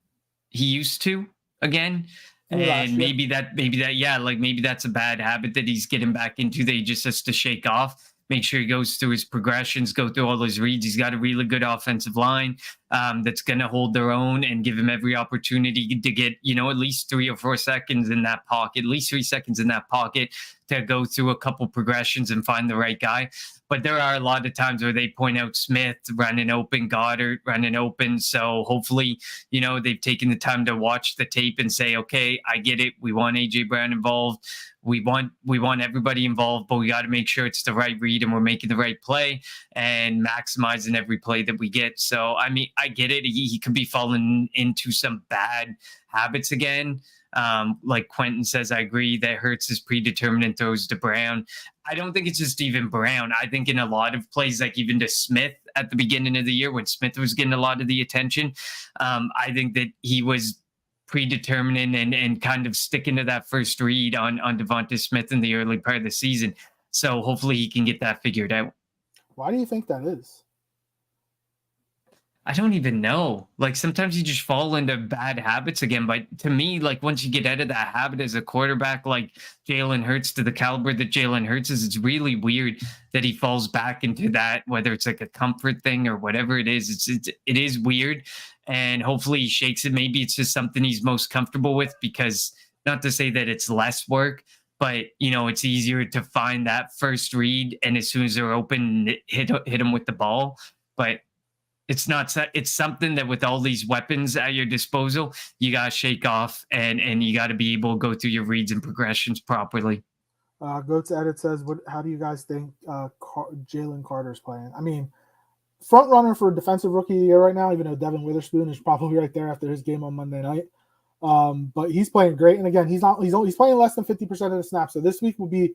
he used to again. And maybe that's a bad habit that he's getting back into that he just has to shake off. Make sure he goes through his progressions, go through all those reads. He's got a really good offensive line that's going to hold their own and give him every opportunity to get, at least 3 or 4 seconds in that pocket, at least 3 seconds in that pocket to go through a couple progressions and find the right guy. But there are a lot of times where they point out Smith running open, Goddard running open. So hopefully, they've taken the time to watch the tape and say, okay, I get it. We want A.J. Brown involved. We want everybody involved, but we got to make sure it's the right read and we're making the right play and maximizing every play that we get. So, I mean, I get it. He could be falling into some bad habits again. Like Quentin says, I agree that Hurts is predetermined and throws to Brown. I don't think it's just even Brown. I think in a lot of plays, like even to Smith at the beginning of the year when Smith was getting a lot of the attention, I think that he was predetermined and kind of sticking to that first read on Devonta Smith in the early part of the season. So hopefully he can get that figured out. Why do you think that is? I don't even know. Like sometimes you just fall into bad habits again. But to me, like once you get out of that habit as a quarterback, like Jalen Hurts, to the caliber that Jalen Hurts is, it's really weird that he falls back into that, whether it's like a comfort thing or whatever it is. It is weird. And hopefully he shakes it. Maybe it's just something he's most comfortable with, because not to say that it's less work, but it's easier to find that first read. And as soon as they're open, hit them with the ball. But it's something that with all these weapons at your disposal, you got to shake off and you got to be able to go through your reads and progressions properly. Goats Edit says, how do you guys think Jalen Carter's playing? I mean, front runner for defensive rookie of the year right now, even though Devin Witherspoon is probably right there after his game on Monday night. But he's playing great. And again, he's playing less than 50% of the snaps. So this week will be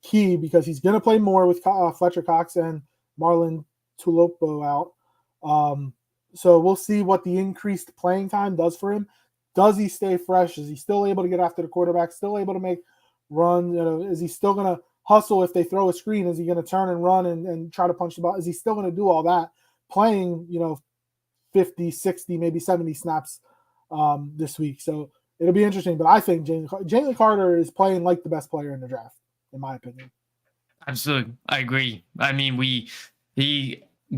key because he's going to play more with Fletcher Cox and Marlon Tulopo out. So we'll see what the increased playing time does for him. Does he stay fresh? Is he still able to get after the quarterback? Still able to make run? Is he still going to hustle if they throw a screen? Is he going to turn and run and try to punch the ball? Is he still going to do all that? Playing, 50, 60, maybe 70 snaps this week. So it'll be interesting. But I think Jalen Carter is playing like the best player in the draft, in my opinion. Absolutely. I agree. I mean,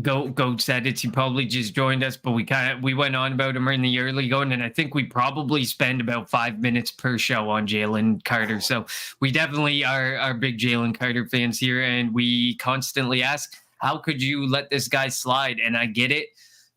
Goat said it. He probably just joined us, but we went on about him in the early going, and I think we probably spend about 5 minutes per show on Jalen Carter. So we definitely are big Jalen Carter fans here, and we constantly ask, how could you let this guy slide? And I get it.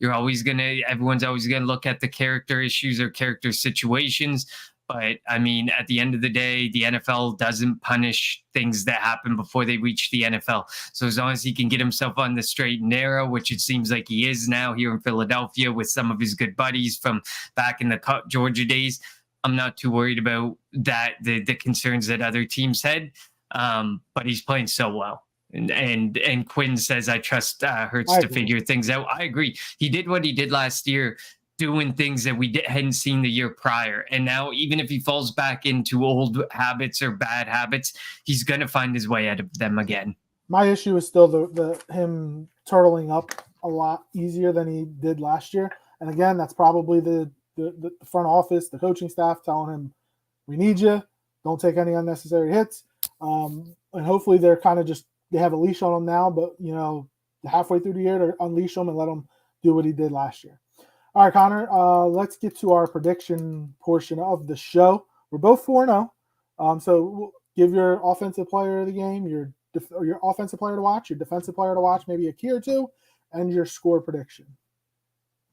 Everyone's always gonna look at the character issues or character situations. But I mean, at the end of the day, the NFL doesn't punish things that happen before they reach the NFL. So as long as he can get himself on the straight and narrow, which it seems like he is now here in Philadelphia with some of his good buddies from back in the Georgia days, I'm not too worried about that, the concerns that other teams had. But he's playing so well. And Quinn says, I trust Hurts to figure things out. I agree. He did what he did last year doing things that we hadn't seen the year prior. And now, even if he falls back into old habits or bad habits, he's going to find his way out of them again. My issue is still the him turtling up a lot easier than he did last year. And again, that's probably the front office, the coaching staff telling him, we need you. Don't take any unnecessary hits. And hopefully they're kind of just, they have a leash on him now, but, you know, halfway through the year to unleash him and let him do what he did last year. All right, Connor, let's get to our prediction portion of the show. We're both 4-0. So we'll give your offensive player of the game, your offensive player to watch, your defensive player to watch, maybe a key or two, and your score prediction.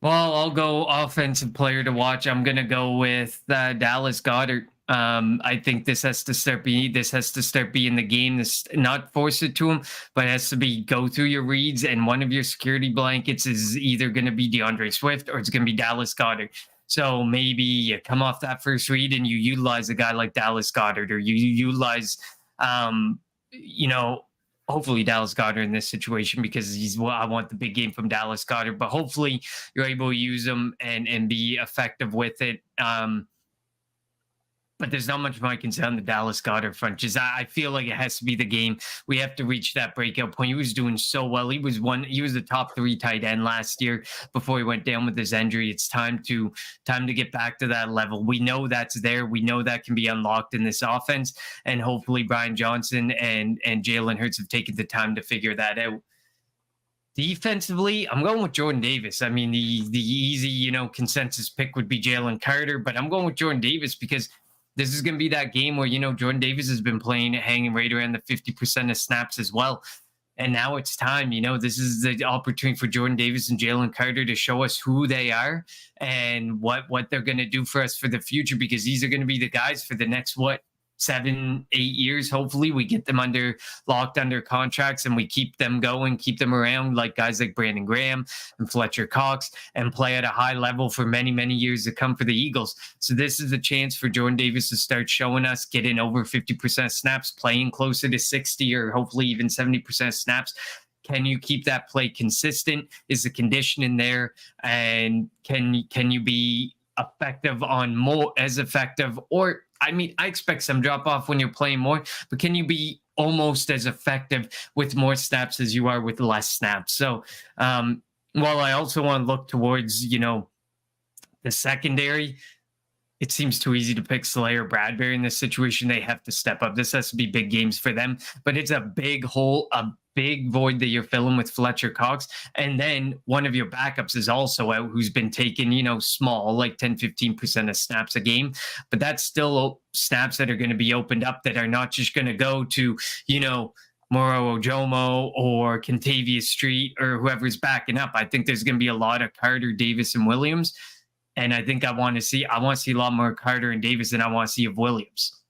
Well, I'll go offensive player to watch. I'm going to go with Dallas Goedert. I think this has to start being the game. This not force it to him, but it has to be go through your reads, and one of your security blankets is either going to be DeAndre Swift or it's going to be Dallas Goedert. So maybe you come off that first read and you utilize a guy like Dallas Goedert, or you utilize, hopefully Dallas Goedert in this situation, because I want the big game from Dallas Goedert, but hopefully you're able to use him and be effective with it. But there's not much more I can say on the Dallas Goedert front. Just I feel like it has to be the game. We have to reach that breakout point. He was doing so well. He was the top 3 tight end last year before he went down with his injury. It's time to get back to that level. We know that's there. We know that can be unlocked in this offense. And hopefully Brian Johnson and Jalen Hurts have taken the time to figure that out. Defensively, I'm going with Jordan Davis. I mean, the easy, consensus pick would be Jalen Carter, but I'm going with Jordan Davis because this is going to be that game where, Jordan Davis has been playing, hanging right around the 50% of snaps as well. And now it's time, this is the opportunity for Jordan Davis and Jalen Carter to show us who they are and what they're going to do for us for the future, because these are going to be the guys for the next, 7-8 years. Hopefully we get them locked under contracts and we keep them going, keep them around, like guys like Brandon Graham and Fletcher Cox, and play at a high level for many, many years to come for the Eagles. So this is a chance for Jordan Davis to start showing us, getting over 50% snaps, playing closer to 60 or hopefully even 70% snaps. Can you keep that play consistent? Is the conditioning there? And can you be effective on more as effective? Or I expect some drop off when you're playing more, but can you be almost as effective with more snaps as you are with less snaps? So while I also want to look towards, the secondary, it seems too easy to pick Slay or Bradbury in this situation. They have to step up. This has to be big games for them, but it's a big hole, a big void that you're filling with Fletcher Cox. And then one of your backups is also out, who's been taking, small, like 10, 15% of snaps a game, but that's still snaps that are going to be opened up that are not just going to go to, Moro Ojomo or Kentavious Street or whoever's backing up. I think there's going to be a lot of Carter, Davis, and Williams. And I think I want to see a lot more Carter and Davis than I want to see of Williams.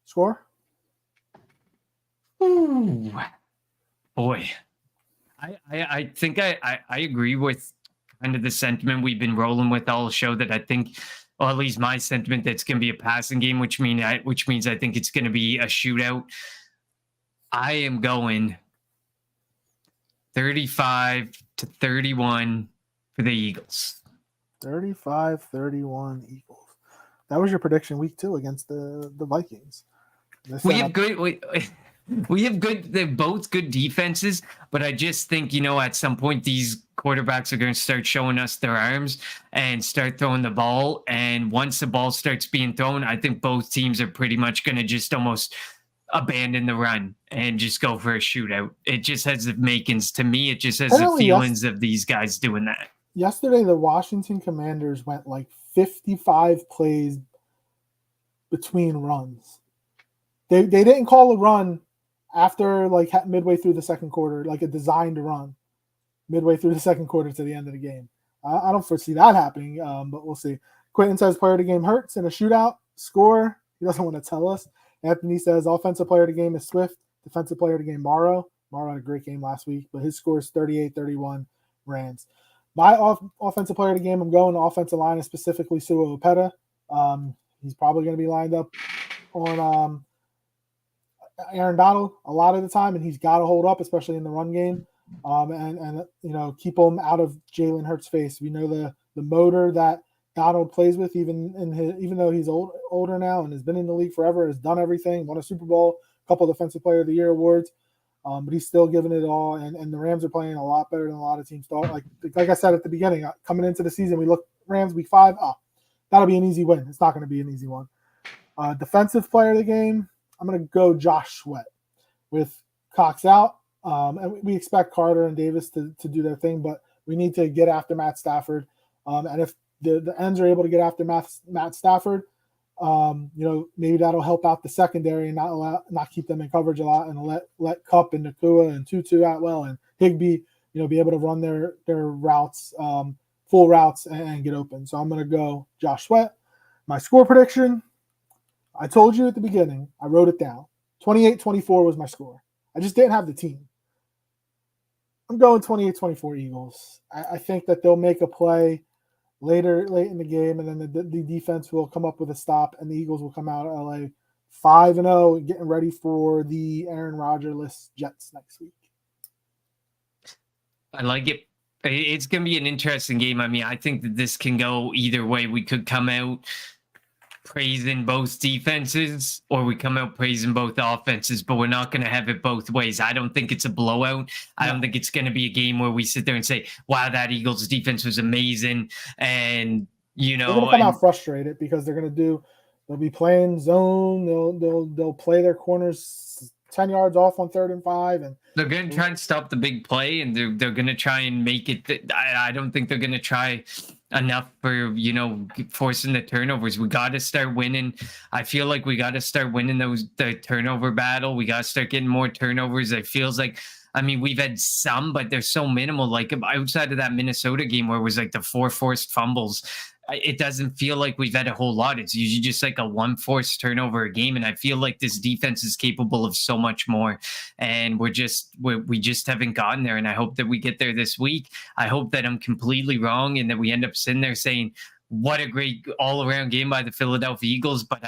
Score? Ooh, boy. I think I agree with kind of the sentiment we've been rolling with all show, that I think, or at least my sentiment, that's going to be a passing game, which means I think it's going to be a shootout. I am going 35-31 for the Eagles. 35-31 Eagles. That was your prediction week 2 against the Vikings. We have good. They're both good defenses, but I just think, at some point these quarterbacks are going to start showing us their arms and start throwing the ball. And once the ball starts being thrown, I think both teams are pretty much going to just almost abandon the run and just go for a shootout. It just has the makings. To me, it just has the feelings of these guys doing that. Yesterday, the Washington Commanders went like 55 plays between runs. They didn't call a run after midway through the second quarter, like a designed run midway through the second quarter to the end of the game. I don't foresee that happening, but we'll see. Quentin says player of the game Hurts in a shootout. Score, he doesn't want to tell us. Anthony says offensive player of the game is Swift. Defensive player of the game, Morrow. Morrow had a great game last week, but his score is 38-31 Rams. My offensive player of the game, I'm going to offensive line, is specifically Sua Opeta. He's probably going to be lined up on Aaron Donald a lot of the time, and he's got to hold up, especially in the run game, and keep him out of Jalen Hurts' face. We know the the motor that Donald plays with, even though he's older now and has been in the league forever, has done everything, won a Super Bowl, a couple of Defensive Player of the Year awards. But he's still giving it all, and the Rams are playing a lot better than a lot of teams thought. Like I said at the beginning, coming into the season, we look Rams week 5. Oh, that'll be an easy win. It's not going to be an easy one. Defensive player of the game, I'm going to go Josh Sweat with Cox out. And we expect Carter and Davis to do their thing, but we need to get after Matt Stafford. And if the ends are able to get after Matt Stafford, maybe that'll help out the secondary and not keep them in coverage a lot, and let Kupp and Nakua and Tutu Atwell and Higbee, be able to run their routes, full routes and get open. So I'm going to go Josh Sweat. My score prediction, I told you at the beginning, I wrote it down. 28-24 was my score. I just didn't have the team. I'm going 28-24 Eagles. I think that they'll make a play late in the game, and then the defense will come up with a stop, and the Eagles will come out of LA 5-0, getting ready for the Aaron Rodgers-less Jets next week. I like it. It's going to be an interesting game. I mean, I think that this can go either way. We could come out praising both defenses, or we come out praising both offenses, but we're not going to have it both ways. I don't think it's a blowout. I don't think it's going to be a game where we sit there and say, wow, that Eagles defense was amazing. And, they're going to come out frustrated because they'll be playing zone. They'll play their corners 10 yards off on 3rd and 5. And they're going to try and stop the big play, and they're going to try and make it. I don't think they're going to try enough for, forcing the turnovers. We got to start winning. I feel like we got to start winning the turnover battle. We got to start getting more turnovers. It feels like, we've had some, but they're so minimal. Like outside of that Minnesota game where it was like the 4 forced fumbles, it doesn't feel like we've had a whole lot. It's usually just like a 1 forced turnover a game. And I feel like this defense is capable of so much more. And we just haven't gotten there. And I hope that we get there this week. I hope that I'm completely wrong and that we end up sitting there saying, what a great all-around game by the Philadelphia Eagles. But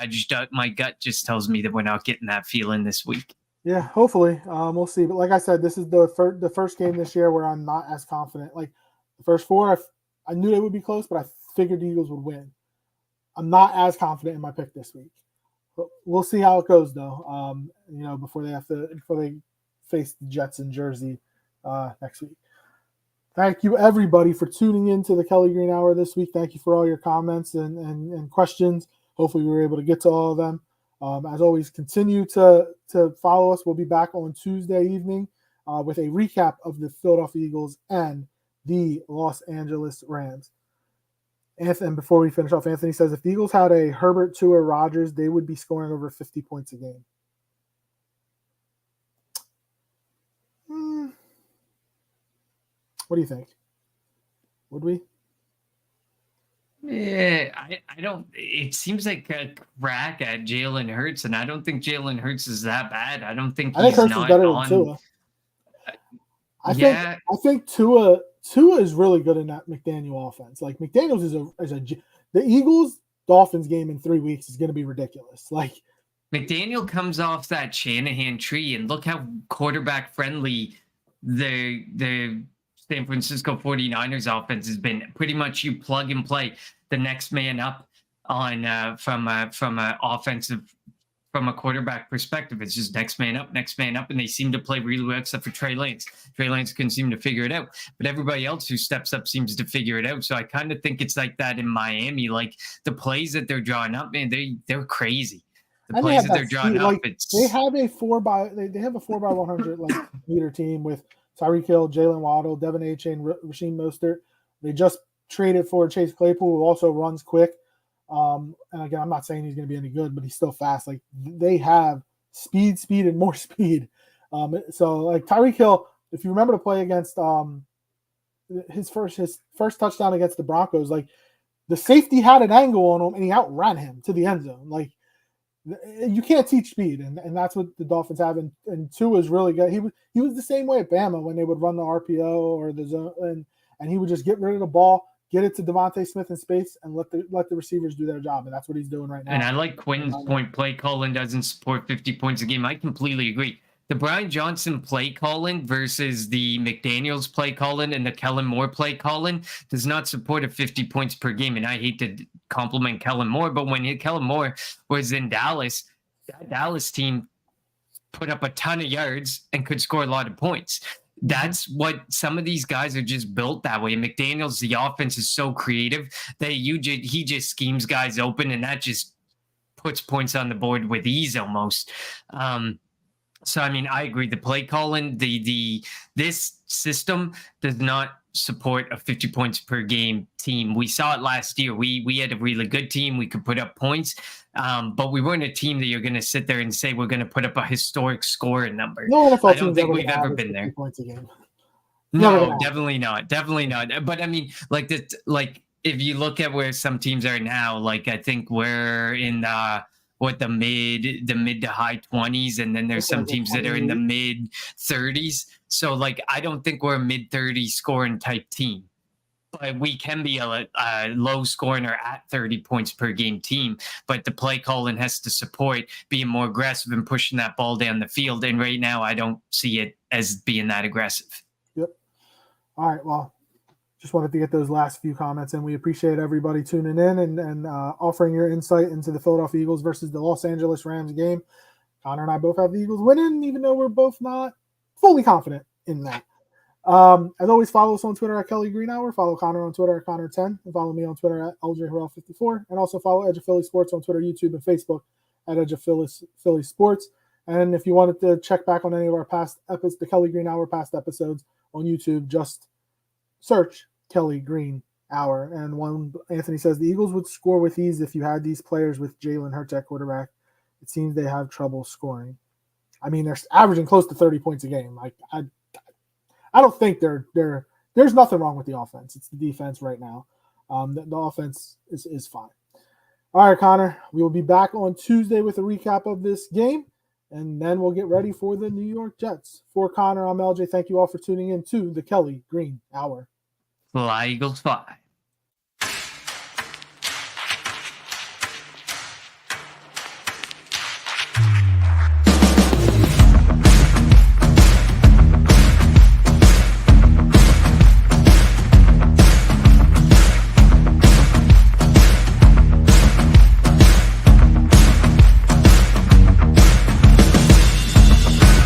my gut just tells me that we're not getting that feeling this week. Yeah, hopefully. We'll see. But like I said, this is the first game this year where I'm not as confident. Like the first 4, I knew they would be close, but I figured the Eagles would win. I'm not as confident in my pick this week. But we'll see how it goes, though. Before they face the Jets in Jersey next week. Thank you, everybody, for tuning in to the Kelly Green Hour this week. Thank you for all your comments and questions. Hopefully, we were able to get to all of them. As always, continue to follow us. We'll be back on Tuesday evening with a recap of the Philadelphia Eagles and the Los Angeles Rams. And before we finish off, Anthony says if the Eagles had a Herbert, Tua, Rodgers, they would be scoring over 50 points a game. What do you think? Would we? Yeah, I don't. It seems like a crack at Jalen Hurts, and I don't think Jalen Hurts is that bad. I don't think Hurts is better than Tua. I think Tua is really good in that McDaniel offense. Like McDaniels the Eagles Dolphins game in 3 weeks is going to be ridiculous. Like McDaniel comes off that Shanahan tree, and look how quarterback friendly the San Francisco 49ers offense has been. Pretty much you plug and play the next man up on from a quarterback perspective. It's just next man up, and they seem to play really well except for Trey Lance. Trey Lance couldn't seem to figure it out, but everybody else who steps up seems to figure it out. So I kind of think it's like that in Miami. Like the plays that they're drawing up, man, they're crazy. The plays that they're drawing up, they have a 4x100 meter team with Tyreek Hill, Jalen Waddle, Devin Achane, Rasheem Mostert. They just traded for Chase Claypool, who also runs quick. And again, I'm not saying he's going to be any good, but he's still fast. Like they have speed, and more speed. So like Tyreek Hill, if you remember the play against his first touchdown against the Broncos, like the safety had an angle on him and he outran him to the end zone. Like you can't teach speed, and that's what the Dolphins have. And Tua is really good. He was the same way at Bama when they would run the RPO or the zone, and he would just get rid of the ball, get it to Devontae Smith in space, and let the receivers do their job. And that's what he's doing right now. And I like Quinn's point play calling doesn't support 50 points a game. I completely agree. the Brian Johnson play calling versus the McDaniels play calling and the Kellen Moore play calling does not support a 50 points per game. And I hate to compliment Kellen Moore, but when Kellen Moore was in Dallas, that Dallas team put up a ton of yards and could score a lot of points. That's what some of these guys are just built that way. McDaniels, the offense is so creative that he just schemes guys open, and that just puts points on the board with ease almost. So I mean, I agree. The play calling, this system does not support a 50 points per game team. We saw it last year. We had a really good team. We could put up points, but we weren't a team that you're going to sit there and say we're going to put up a historic scoring number. No NFL I don't think we've ever been there. Points a game. No, definitely not. Definitely not. But I mean, like that, like if you look at where some teams are now, like I think we're in the mid to high 20s, and then there's some teams that are in the mid 30s. So like I don't think we're a mid 30s scoring type team, but we can be a low scoring or at 30 points per game team. But the play calling has to support being more aggressive and pushing that ball down the field. And right now I don't see it as being that aggressive. Yep. All right. Well, just wanted to get those last few comments, and we appreciate everybody tuning in and offering your insight into the Philadelphia Eagles versus the Los Angeles Rams game. Connor and I both have the Eagles winning, even though we're both not fully confident in that. As always, follow us on Twitter at Kelly Green Hour. Follow Connor on Twitter at Connor10, and follow me on Twitter at LJHarrell54. And also follow Edge of Philly Sports on Twitter, YouTube, and Facebook at Edge of Philly Sports. And if you wanted to check back on any of our past episodes, the Kelly Green Hour past episodes on YouTube, just search Kelly Green Hour. And one Anthony says the Eagles would score with ease if you had these players with Jalen Hurts at quarterback. It seems they have trouble scoring. I mean, they're averaging close to 30 points a game. Like I don't think there's nothing wrong with the offense. It's the defense right now. The offense is fine. All right, Connor, we will be back on Tuesday with a recap of this game, and then we'll get ready for the New York Jets. For Connor, I'm LJ. Thank you all for tuning in to the Kelly Green Hour. Fly Eagles fly.